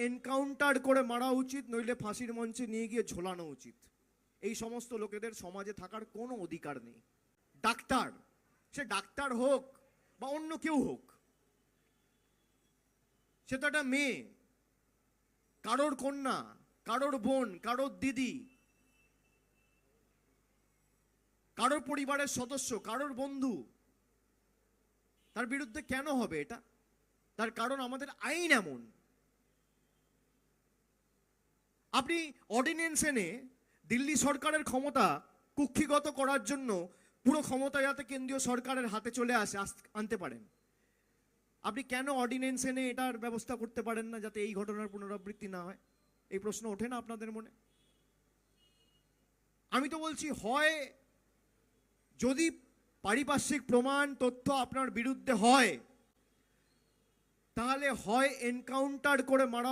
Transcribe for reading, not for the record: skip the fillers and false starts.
Encounter করে মারা উচিত, নইলে ফাঁসির মঞ্চে নিয়ে গিয়ে ঝোলানো উচিত। এই সমস্ত লোকেদের সমাজে থাকার কোনো অধিকার নেই। ডাক্তার, সে ডাক্তার হোক বা অন্য কেউ হোক, সে তো একটা মেয়ে, কারোর কন্যা, কারোর বোন, কারোর দিদি, কারোর পরিবারের সদস্য, কারোর বন্ধু। তার বিরুদ্ধে কেন হবে এটা? তার কারণ আমাদের আইন এমন। আপনি অর্ডিন্যান্স এনে দিল্লি সরকারের ক্ষমতা কুক্ষিগত করার জন্য পুরো ক্ষমতা যাতে কেন্দ্রীয় সরকারের হাতে চলে আনতে পারেন, আপনি কেন অর্ডিন্যান্স এনে এটার ব্যবস্থা করতে পারেন না যাতে এই ঘটনার পুনরাবৃত্তি না হয়? এই প্রশ্ন ওঠে না আপনাদের মনে? আমি তো বলছি, হয় যদি পারিপার্শ্বিক প্রমাণ তথ্য আপনার বিরুদ্ধে হয়, তাহলে হয় এনকাউন্টার করে মারা